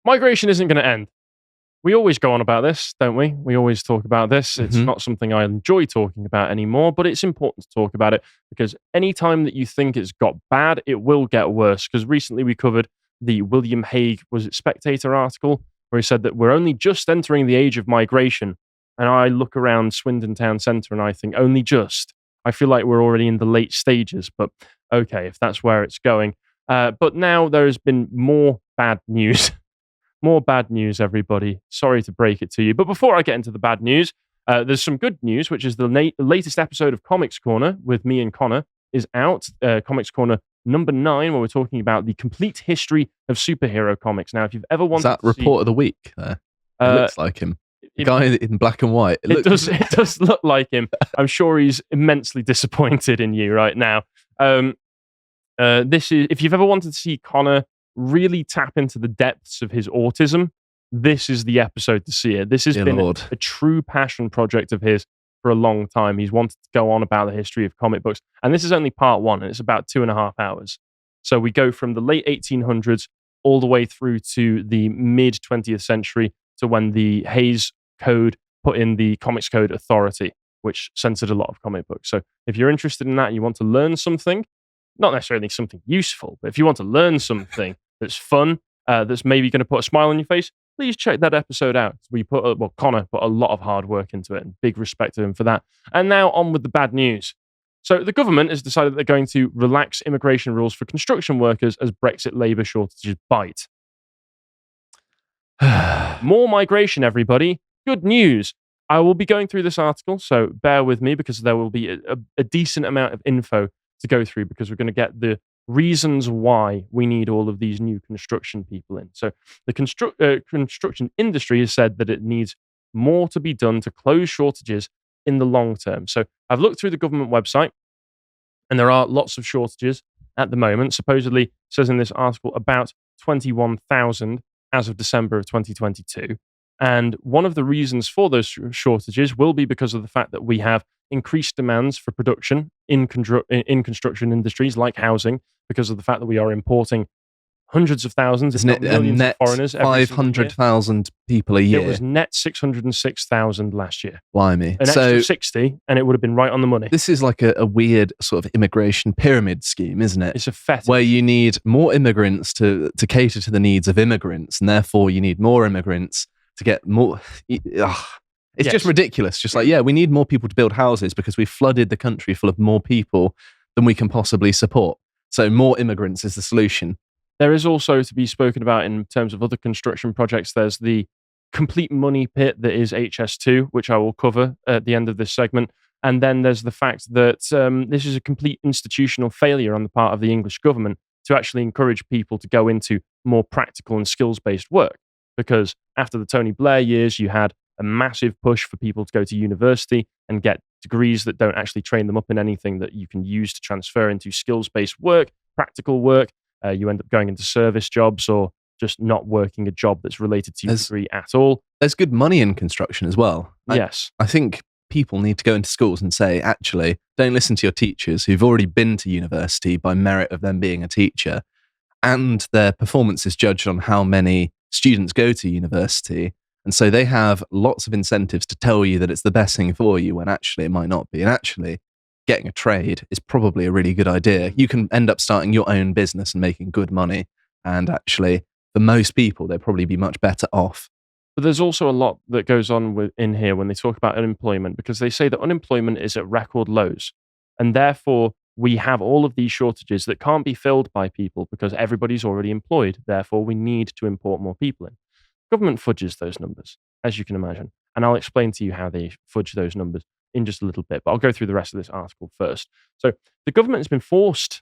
Migration isn't going to end. We always go on about this, don't we? We always talk about this. It's not something I enjoy talking about anymore, but it's important to talk about it because anytime that you think it's got bad, it will get worse. Because recently we covered the William Hague, was it Spectator article, where he said that we're only just entering the age of migration. And I look around Swindon Town Centre and I think, only just. I feel like we're already in the late stages, but okay, if that's where it's going. But now there's been more bad news. More bad news, everybody. Sorry to break it to you. But before I get into the bad news, there's some good news, which is the latest episode of Comics Corner with me and Connor is out. Comics Corner number 9, where we're talking about the complete history of superhero comics. Now, if you've ever wanted to see... report of the week there? It looks like him. The guy in black and white. It does look like him. I'm sure he's immensely disappointed in you right now. This is, if you've ever wanted to see Connor really tap into the depths of his autism, this is the episode to see it. This has been a true passion project of his for a long time. He's wanted to go on about the history of comic books, and this is only part 1, and it's about 2.5 hours. So we go from the late 1800s all the way through to the mid 20th century to when the Hays Code put in the Comics Code Authority, which censored a lot of comic books. So if you're interested in that and you want to learn something, not necessarily something useful, but if you want to learn something that's fun, that's maybe going to put a smile on your face, please check that episode out. Connor put a lot of hard work into it, and big respect to him for that. And now on with the bad news. So the government has decided that they're going to relax immigration rules for construction workers as Brexit labour shortages bite. More migration, everybody. Good news. I will be going through this article, so bear with me because there will be a decent amount of info to go through because we're going to get the reasons why we need all of these new construction people in. So the construction industry has said that it needs more to be done to close shortages in the long term. So I've looked through the government website and there are lots of shortages at the moment. Supposedly, it says in this article, about 21,000 as of December of 2022. And one of the reasons for those shortages will be because of the fact that we have increased demands for production in construction industries like housing, because of the fact that we are importing hundreds of thousands, if not millions of foreigners. 500,000 people a year. It was net 606,000 last year. Blimey. An extra 60, and it would have been right on the money. This is like a weird sort of immigration pyramid scheme, isn't it? It's a fetish. Where you need more immigrants to cater to the needs of immigrants, and therefore you need more immigrants to get more... It's just ridiculous. Just like, we need more people to build houses because we flooded the country full of more people than we can possibly support. So more immigrants is the solution. There is also to be spoken about in terms of other construction projects. There's the complete money pit that is HS2, which I will cover at the end of this segment. And then there's the fact that this is a complete institutional failure on the part of the English government to actually encourage people to go into more practical and skills-based work. Because after the Tony Blair years, you had a massive push for people to go to university and get degrees that don't actually train them up in anything that you can use to transfer into skills-based work, practical work. You end up going into service jobs or just not working a job that's related to your degree at all. There's good money in construction as well. Yes. I think people need to go into schools and say, actually, don't listen to your teachers who've already been to university by merit of them being a teacher, and their performance is judged on how many students go to university. And so they have lots of incentives to tell you that it's the best thing for you when actually it might not be. And actually, getting a trade is probably a really good idea. You can end up starting your own business and making good money. And actually, for most people, they'd probably be much better off. But there's also a lot that goes on in here when they talk about unemployment, because they say that unemployment is at record lows. And therefore, we have all of these shortages that can't be filled by people because everybody's already employed. Therefore, we need to import more people in. Government fudges those numbers, as you can imagine. And I'll explain to you how they fudge those numbers in just a little bit, but I'll go through the rest of this article first. So the government has been forced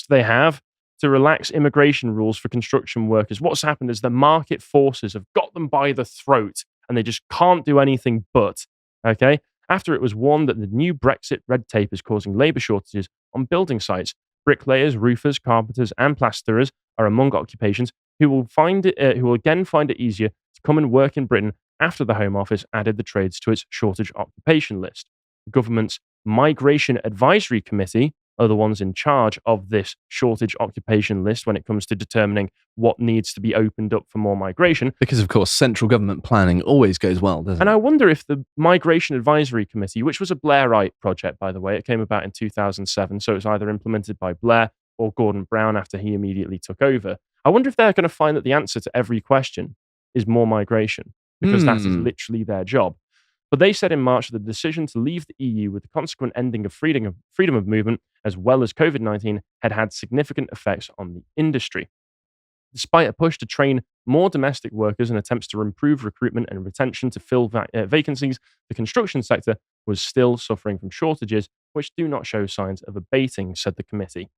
they have to relax immigration rules for construction workers. What's happened is the market forces have got them by the throat and they just can't do anything but, okay? After it was warned that the new Brexit red tape is causing labour shortages on building sites, bricklayers, roofers, carpenters, and plasterers are among occupations who will again find it easier to come and work in Britain after the Home Office added the trades to its shortage occupation list. The government's Migration Advisory Committee, are the ones in charge of this shortage occupation list when it comes to determining what needs to be opened up for more migration. Because, of course, central government planning always goes well, doesn't it? And I wonder if the Migration Advisory Committee, which was a Blairite project, by the way, it came about in 2007, so it was either implemented by Blair or Gordon Brown after he immediately took over. I wonder if they're going to find that the answer to every question is more migration, because that is literally their job. But they said in March that the decision to leave the EU with the consequent ending of freedom of movement, as well as COVID-19, had had significant effects on the industry. Despite a push to train more domestic workers and attempts to improve recruitment and retention to fill vacancies, the construction sector was still suffering from shortages, which do not show signs of abating, said the committee.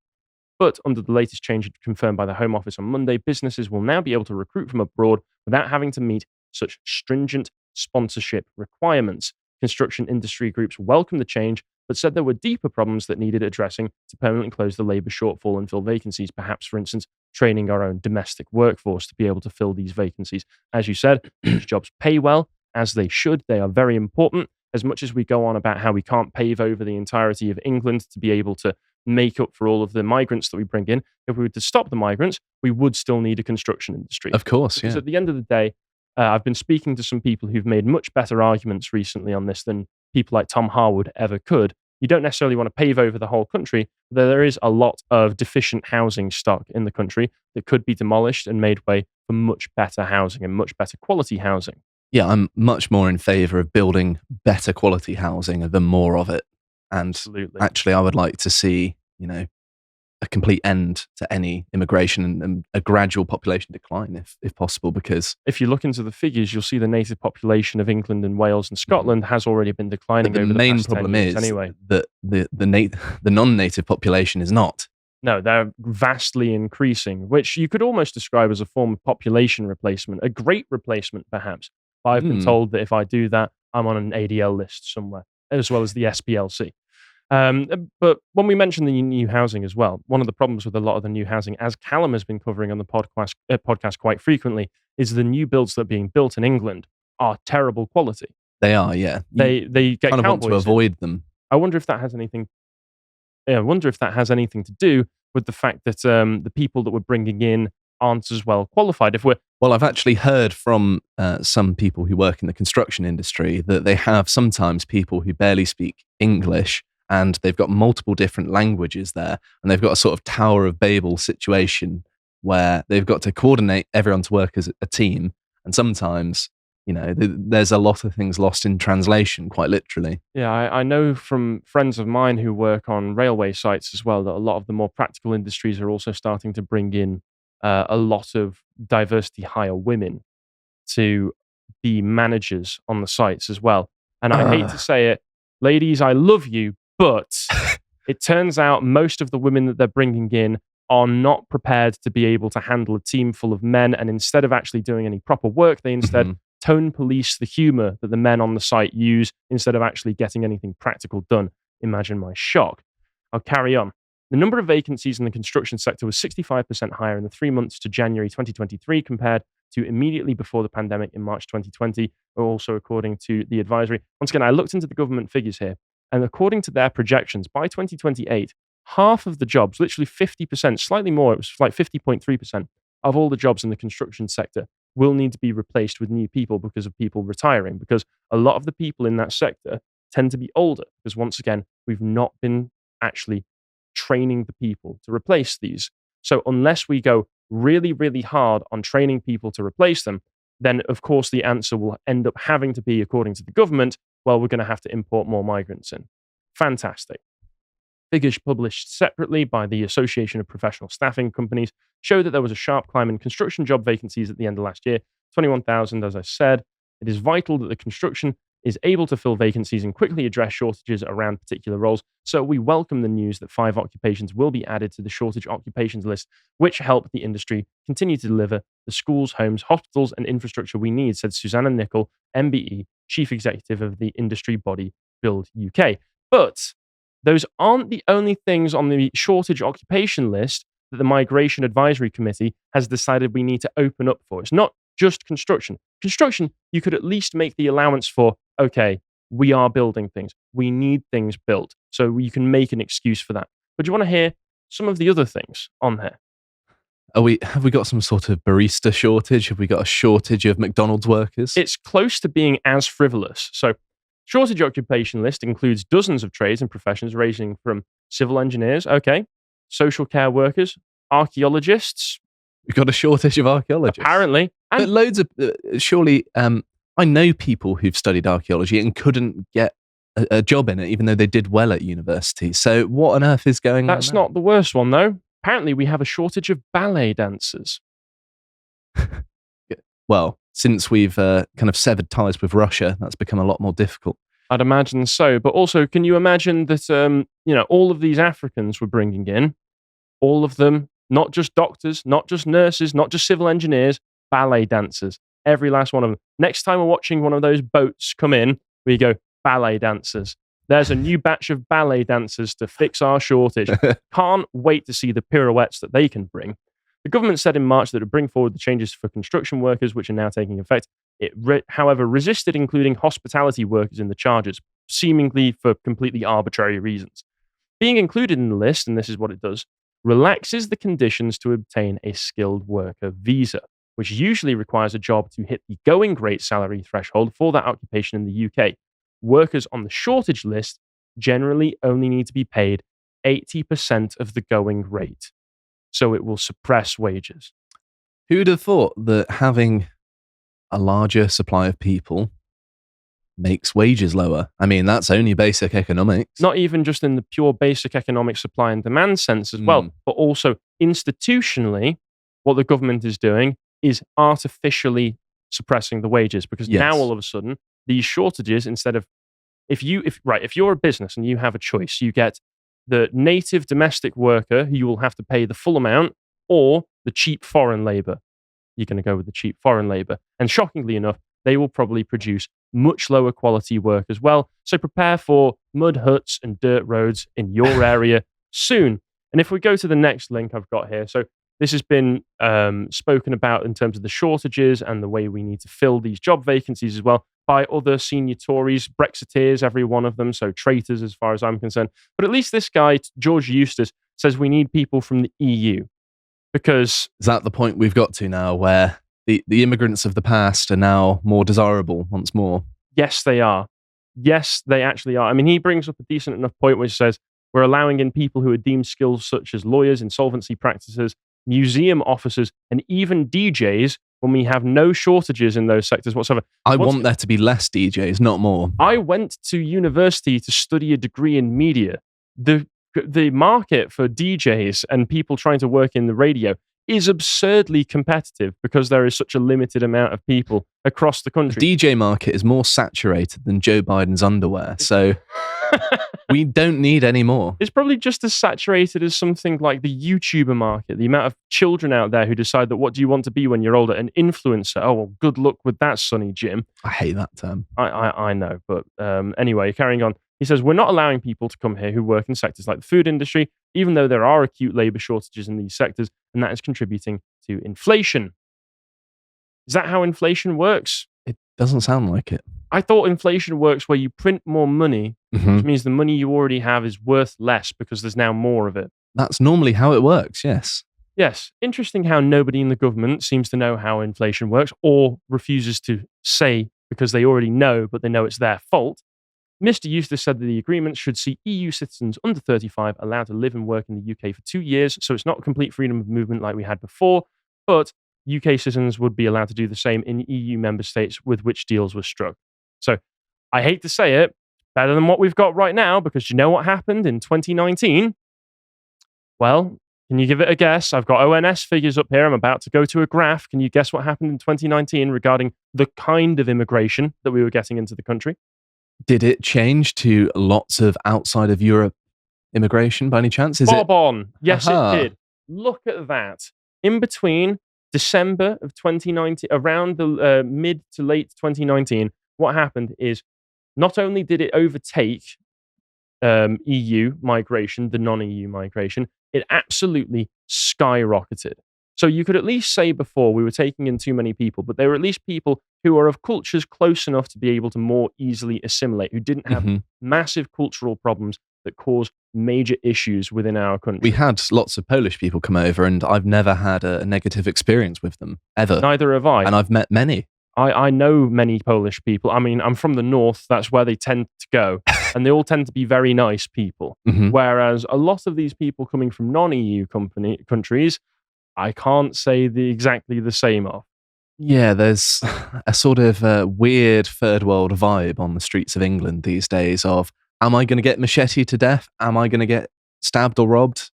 But under the latest change confirmed by the Home Office on Monday, businesses will now be able to recruit from abroad without having to meet such stringent sponsorship requirements. Construction industry groups welcomed the change, but said there were deeper problems that needed addressing to permanently close the labour shortfall and fill vacancies, perhaps, for instance, training our own domestic workforce to be able to fill these vacancies. As you said, these jobs pay well, as they should. They are very important. As much as we go on about how we can't pave over the entirety of England to be able to make up for all of the migrants that we bring in, if we were to stop the migrants, we would still need a construction industry. Of course, because yeah. at the end of the day, I've been speaking to some people who've made much better arguments recently on this than people like Tom Harwood ever could. You don't necessarily want to pave over the whole country. There is a lot of deficient housing stock in the country that could be demolished and made way for much better housing and much better quality housing. Yeah, I'm much more in favour of building better quality housing than more of it. And Absolutely. Actually, I would like to see, a complete end to any immigration and a gradual population decline, if possible, because if you look into the figures, you'll see the native population of England and Wales and Scotland has already been declining over the main past 10 problem years is anyway. that the non-native population is not. No, they're vastly increasing, which you could almost describe as a form of population replacement, a great replacement, perhaps. But I've been told that if I do that, I'm on an ADL list somewhere, as well as the SPLC. But when we mention the new housing as well, one of the problems with a lot of the new housing, as Callum has been covering on the podcast quite frequently, is the new builds that are being built in England are terrible quality. They are, yeah. They get kind of want to avoid them. I wonder if that has anything. Yeah, I wonder if that has anything to do with the fact that the people that we're bringing in aren't as well qualified. Well, I've actually heard from some people who work in the construction industry that they have sometimes people who barely speak English, and they've got multiple different languages there, and they've got a sort of Tower of Babel situation where they've got to coordinate everyone to work as a team, and sometimes, there's a lot of things lost in translation, quite literally. Yeah, I know from friends of mine who work on railway sites as well that a lot of the more practical industries are also starting to bring in a lot of diversity hire women to be managers on the sites as well. And I hate to say it, ladies, I love you, but it turns out most of the women that they're bringing in are not prepared to be able to handle a team full of men. And instead of actually doing any proper work, they instead tone police the humor that the men on the site use instead of actually getting anything practical done. Imagine my shock. I'll carry on. The number of vacancies in the construction sector was 65% higher in the 3 months to January 2023 compared to immediately before the pandemic in March 2020, also according to the advisory. Once again, I looked into the government figures here, and according to their projections, by 2028, half of the jobs, literally 50%, slightly more, it was like 50.3% of all the jobs in the construction sector will need to be replaced with new people because of people retiring, because a lot of the people in that sector tend to be older, because once again, we've not been actually training the people to replace these. So unless we go really, really hard on training people to replace them, then of course the answer will end up having to be, according to the government, well, we're going to have to import more migrants in. Fantastic. Figures published separately by the Association of Professional Staffing Companies show that there was a sharp climb in construction job vacancies at the end of last year, 21,000, as I said. It is vital that the construction is able to fill vacancies and quickly address shortages around particular roles. So we welcome the news that 5 occupations will be added to the shortage occupations list, which help the industry continue to deliver the schools, homes, hospitals, and infrastructure we need, said Susanna Nicol, MBE, Chief Executive of the industry body Build UK. But those aren't the only things on the shortage occupation list that the Migration Advisory Committee has decided we need to open up for. It's not just construction. Construction, you could at least make the allowance for, okay, we are building things. We need things built. So you can make an excuse for that. But do you want to hear some of the other things on here? Have we got some sort of barista shortage? Have we got a shortage of McDonald's workers? It's close to being as frivolous. So, shortage occupation list includes dozens of trades and professions ranging from civil engineers, social care workers, archaeologists. We've got a shortage of archaeologists. Apparently. But loads of, surely, I know people who've studied archaeology and couldn't get a job in it, even though they did well at university. So what on earth is going on? That's not the worst one, though. Apparently, we have a shortage of ballet dancers. Well, since we've kind of severed ties with Russia, that's become a lot more difficult. I'd imagine so. But also, can you imagine that, all of these Africans we're bringing in, all of them, not just doctors, not just nurses, not just civil engineers, ballet dancers, every last one of them. Next time we're watching one of those boats come in, we go, ballet dancers. There's a new batch of ballet dancers to fix our shortage. Can't wait to see the pirouettes that they can bring. The government said in March that it would bring forward the changes for construction workers, which are now taking effect. It, however, resisted including hospitality workers in the charges, seemingly for completely arbitrary reasons. Being included in the list, and this is what it does, relaxes the conditions to obtain a skilled worker visa, which usually requires a job to hit the going rate salary threshold for that occupation in the UK. Workers on the shortage list generally only need to be paid 80% of the going rate. So it will suppress wages. Who would have thought that having a larger supply of people makes wages lower? I mean, that's only basic economics. Not even just in the pure basic economic supply and demand sense as well, but also institutionally, what the government is doing is artificially suppressing the wages, because now all of a sudden these shortages, instead of if you're a business and you have a choice, you get the native domestic worker who you will have to pay the full amount, or the cheap foreign labor. You're going to go with the cheap foreign labor. And shockingly enough, they will probably produce much lower quality work as well. So prepare for mud huts and dirt roads in your area soon. And if we go to the next link I've got here, so this has been spoken about in terms of the shortages and the way we need to fill these job vacancies as well by other senior Tories, Brexiteers, every one of them, so traitors as far as I'm concerned. But at least this guy, George Eustace, says we need people from the EU. Because... Is that the point we've got to now, where the immigrants of the past are now more desirable once more? Yes, they are. Yes, they actually are. I mean, he brings up a decent enough point which says we're allowing in people who are deemed skilled, such as lawyers, insolvency practices, museum officers, and even DJs, when we have no shortages in those sectors whatsoever. I want there to be less DJs, not more. I went to university to study a degree in media. The market for DJs and people trying to work in the radio is absurdly competitive because there is such a limited amount of people across the country. The DJ market is more saturated than Joe Biden's underwear, so we don't need any more. It's probably just as saturated as something like the YouTuber market, the amount of children out there who decide that what do you want to be when you're older? An influencer. Oh, well, good luck with that, Sonny Jim. I hate that term. I know, but anyway, carrying on. He says, we're not allowing people to come here who work in sectors like the food industry, even though there are acute labour shortages in these sectors, and that is contributing to inflation. Is that how inflation works? It doesn't sound like it. I thought inflation works where you print more money, which means the money you already have is worth less because there's now more of it. That's normally how it works, yes. Yes. Interesting how nobody in the government seems to know how inflation works, or refuses to say because they already know, but they know it's their fault. Mr. Eustace said that the agreement should see EU citizens under 35 allowed to live and work in the UK for 2 years, so it's not complete freedom of movement like we had before, but UK citizens would be allowed to do the same in EU member states with which deals were struck. So, I hate to say it, better than what we've got right now, because you know what happened in 2019? Well, can you give it a guess? I've got ONS figures up here. I'm about to go to a graph. Can you guess what happened in 2019 regarding the kind of immigration that we were getting into the country? Did it change to lots of outside of Europe immigration by any chance? Bob on. Yes, it did. Look at that. In between December of 2019, around the mid to late 2019, what happened is not only did it overtake EU migration, the non-EU migration, it absolutely skyrocketed. So you could at least say before we were taking in too many people, but they were at least people who are of cultures close enough to be able to more easily assimilate, who didn't have massive cultural problems that cause major issues within our country. We had lots of Polish people come over, and I've never had a negative experience with them, ever. Neither have I. And I've met many. I know many Polish people. I mean, I'm from the north. That's where they tend to go. And they all tend to be very nice people. Mm-hmm. Whereas a lot of these people coming from non-EU countries, I can't say exactly the same of. Yeah, there's a sort of weird third world vibe on the streets of England these days of, am I going to get machete to death? Am I going to get stabbed or robbed?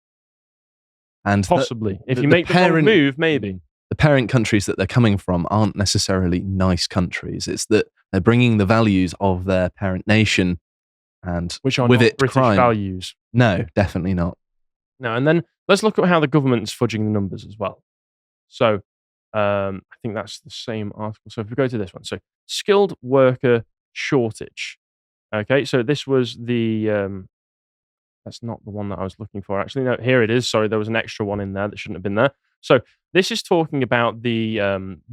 And possibly. If you make the wrong move, maybe. The parent countries that they're coming from aren't necessarily nice countries. It's that they're bringing the values of their parent nation and which are with not it British crime. Values. No, definitely not. No, and then let's look at how the government's fudging the numbers as well. So I think that's the same article. So if we go to this one, so skilled worker shortage. Okay, so this was the that's not the one that I was looking for. Actually, no, here it is. Sorry, there was an extra one in there that shouldn't have been there. So this is talking about the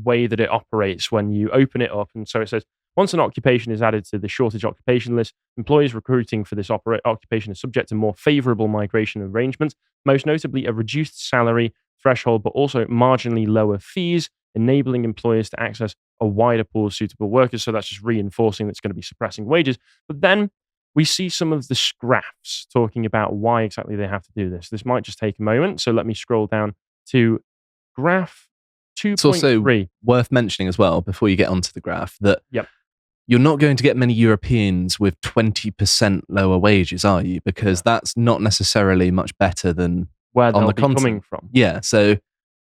way that it operates when you open it up. And so it says, once an occupation is added to the shortage occupation list, employers recruiting for this occupation is subject to more favorable migration arrangements, most notably a reduced salary threshold, but also marginally lower fees, enabling employers to access a wider pool of suitable workers. So that's just reinforcing that's going to be suppressing wages. But then we see some of the graphs talking about why exactly they have to do this. This might just take a moment. So let me scroll down to graph 2.3. It's also worth mentioning as well, before you get onto the graph, that you're not going to get many Europeans with 20% lower wages, are you? Because that's not necessarily much better than where they'll on the be continent. Coming from. Yeah, so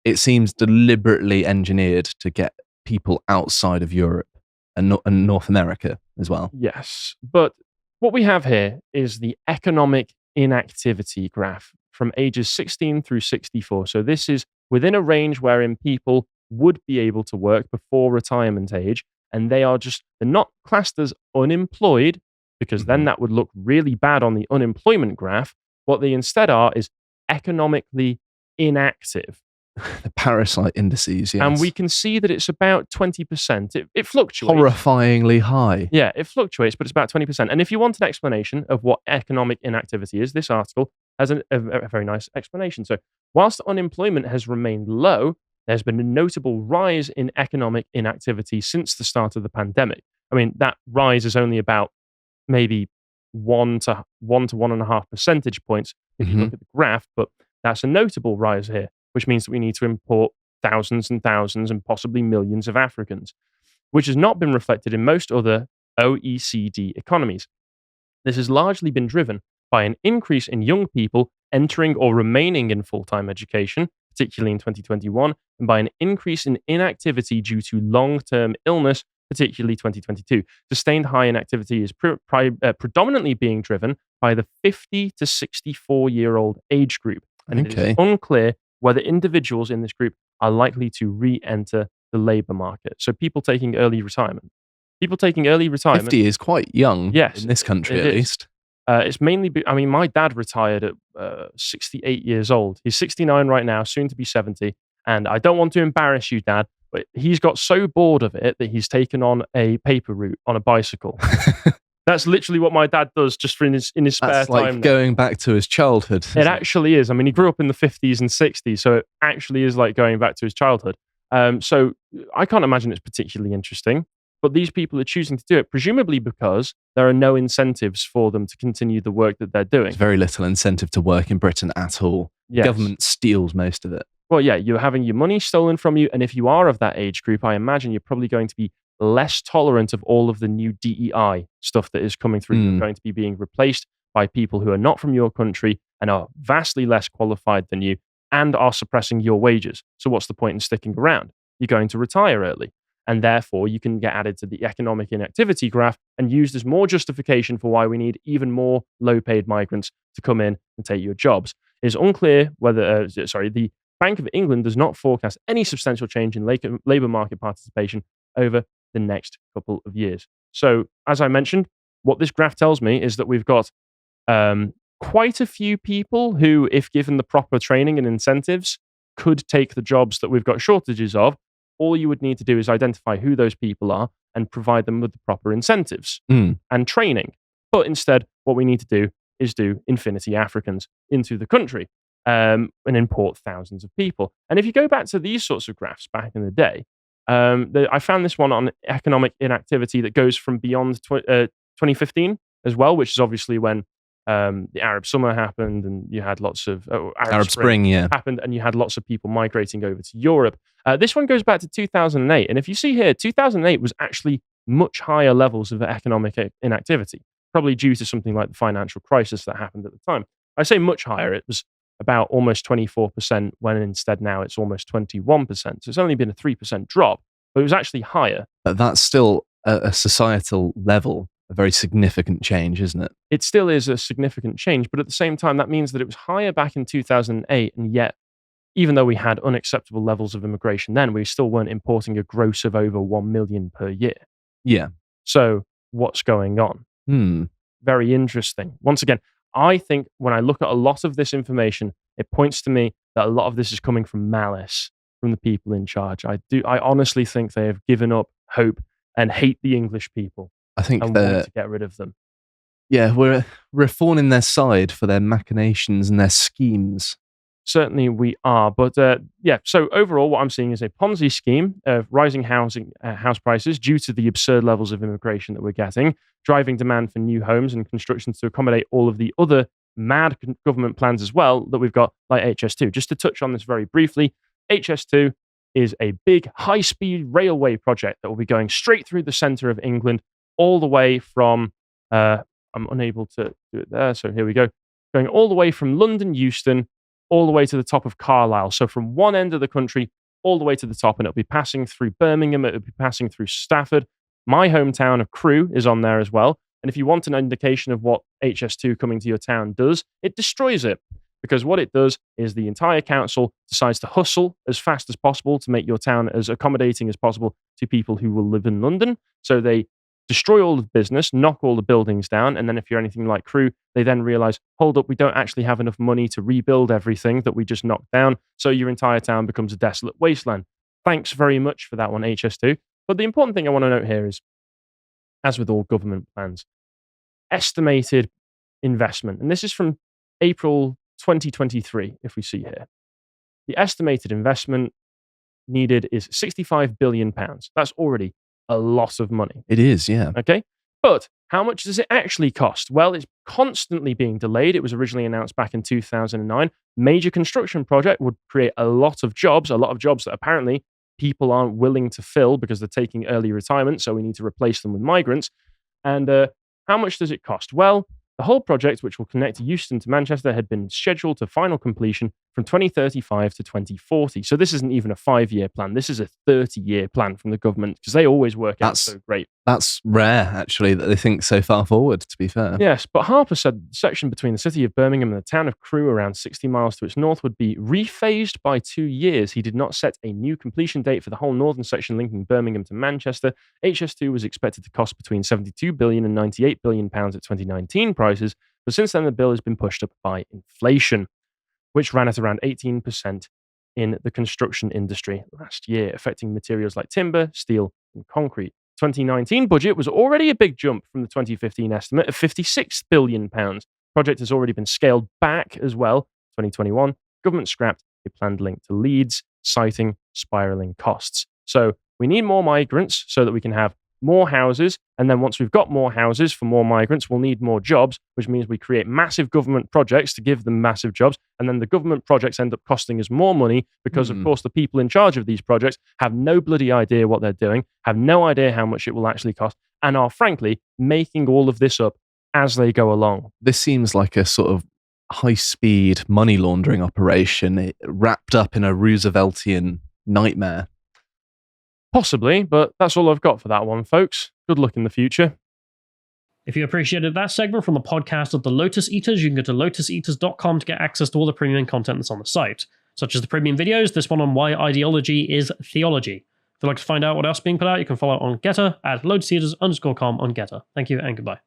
it seems deliberately engineered to get people outside of Europe and North America as well. Yes, but what we have here is the economic inactivity graph from ages 16 through 64. So this is within a range wherein people would be able to work before retirement age, and they're not classed as unemployed, because then that would look really bad on the unemployment graph. What they instead are is economically inactive. The parasite indices, yes. And we can see that it's about 20%. It fluctuates. Horrifyingly high. Yeah, it fluctuates, but it's about 20%. And if you want an explanation of what economic inactivity is, this article has a very nice explanation. So whilst unemployment has remained low, there's been a notable rise in economic inactivity since the start of the pandemic. I mean, that rise is only about maybe 1 to 1.5 percentage points if you look at the graph, but that's a notable rise here, which means that we need to import thousands and thousands and possibly millions of Africans, which has not been reflected in most other OECD economies. This has largely been driven by an increase in young people entering or remaining in full-time education, particularly in 2021, and by an increase in inactivity due to long-term illness, particularly 2022. Sustained high inactivity is predominantly being driven by the 50 to 64-year-old age group, and it is unclear whether individuals in this group are likely to re-enter the labour market. So people taking early retirement. 50 is quite young in this country, at least. It's mainly, my dad retired at 68 years old. He's 69 right now, soon to be 70. And I don't want to embarrass you, Dad, but he's got so bored of it that he's taken on a paper route on a bicycle. That's literally what my dad does just for in his spare time. That's like going back to his childhood. It actually is. I mean, he grew up in the 50s and 60s, so it actually is like going back to his childhood. So I can't imagine it's particularly interesting. But these people are choosing to do it, presumably because there are no incentives for them to continue the work that they're doing. There's very little incentive to work in Britain at all. Yes. The government steals most of it. Well, yeah, you're having your money stolen from you. And if you are of that age group, I imagine you're probably going to be less tolerant of all of the new DEI stuff that is coming through. You're going to be being replaced by people who are not from your country and are vastly less qualified than you and are suppressing your wages. So what's the point in sticking around? You're going to retire early. And therefore, you can get added to the economic inactivity graph and used as more justification for why we need even more low-paid migrants to come in and take your jobs. It is unclear whether, the Bank of England does not forecast any substantial change in labour market participation over the next couple of years. So, as I mentioned, what this graph tells me is that we've got quite a few people who, if given the proper training and incentives, could take the jobs that we've got shortages of. All you would need to do is identify who those people are and provide them with the proper incentives and training. But instead, what we need to do is do infinity Africans into the country and import thousands of people. And if you go back to these sorts of graphs back in the day, I found this one on economic inactivity that goes from beyond 2015 as well, which is obviously when the Arab summer happened and you had lots of Arab Spring happened and you had lots of people migrating over to Europe. This one goes back to 2008. And if you see here, 2008 was actually much higher levels of economic inactivity, probably due to something like the financial crisis that happened at the time. I say much higher. It was about almost 24%, when instead now it's almost 21%. So it's only been a 3% drop, but it was actually higher. But that's still a societal level, a very significant change, isn't it? It still is a significant change, but at the same time, that means that it was higher back in 2008, and yet, even though we had unacceptable levels of immigration then, we still weren't importing a gross of over 1 million per year. Yeah. So what's going on? Very interesting. Once again, I think when I look at a lot of this information, it points to me that a lot of this is coming from malice from the people in charge. I honestly think they have given up hope and hate the English people. I think and want to get rid of them. Yeah, we're a thorn in their side for their machinations and their schemes. Certainly we are. But so overall, what I'm seeing is a Ponzi scheme of rising house prices due to the absurd levels of immigration that we're getting, driving demand for new homes and constructions to accommodate all of the other mad government plans as well that we've got, like HS2. Just to touch on this very briefly, HS2 is a big high-speed railway project that will be going straight through the centre of England, all the way from, I'm unable to do it there, so here we go, going all the way from London Euston, all the way to the top of Carlisle. So from one end of the country all the way to the top, and it'll be passing through Birmingham, it'll be passing through Stafford. My hometown of Crewe is on there as well. And if you want an indication of what HS2 coming to your town does, it destroys it. Because what it does is the entire council decides to hustle as fast as possible to make your town as accommodating as possible to people who will live in London. So they destroy all the business, knock all the buildings down, and then if you're anything like Crewe, they then realize, hold up, we don't actually have enough money to rebuild everything that we just knocked down, so your entire town becomes a desolate wasteland. Thanks very much for that one, HS2. But the important thing I want to note here is, as with all government plans, estimated investment, and this is from April 2023, if we see here. The estimated investment needed is £65 billion. That's already a lot of money. It is, yeah. Okay. But how much does it actually cost? Well, it's constantly being delayed. It was originally announced back in 2009. Major construction project would create a lot of jobs that apparently people aren't willing to fill because they're taking early retirement. So we need to replace them with migrants. And how much does it cost? Well, the whole project, which will connect Euston to Manchester, had been scheduled to final completion from 2035 to 2040. So this isn't even a 5-year plan. This is a 30-year plan from the government, because they always work out so great. That's rare, actually, that they think so far forward, to be fair. Yes, but Harper said the section between the city of Birmingham and the town of Crewe, around 60 miles to its north, would be rephased by 2 years. He did not set a new completion date for the whole northern section linking Birmingham to Manchester. HS2 was expected to cost between £72 billion and £98 billion at 2019 prices, but since then the bill has been pushed up by inflation, which ran at around 18% in the construction industry last year, affecting materials like timber, steel, and concrete. 2019 budget was already a big jump from the 2015 estimate of £56 billion. Project has already been scaled back as well. 2021, government scrapped a planned link to Leeds, citing spiralling costs. So we need more migrants so that we can have more houses. And then once we've got more houses for more migrants, we'll need more jobs, which means we create massive government projects to give them massive jobs. And then the government projects end up costing us more money because, of course, the people in charge of these projects have no bloody idea what they're doing, have no idea how much it will actually cost, and are, frankly, making all of this up as they go along. This seems like a sort of high-speed money laundering operation wrapped up in a Rooseveltian nightmare. Possibly, but that's all I've got for that one, folks. Good luck in the future. If you appreciated that segment from the podcast of the Lotus Eaters, you can go to lotuseaters.com to get access to all the premium content that's on the site, such as the premium videos, this one on why ideology is theology. If you'd like to find out what else is being put out, you can follow on Getter at lotuseaters_com on Getter. Thank you and goodbye.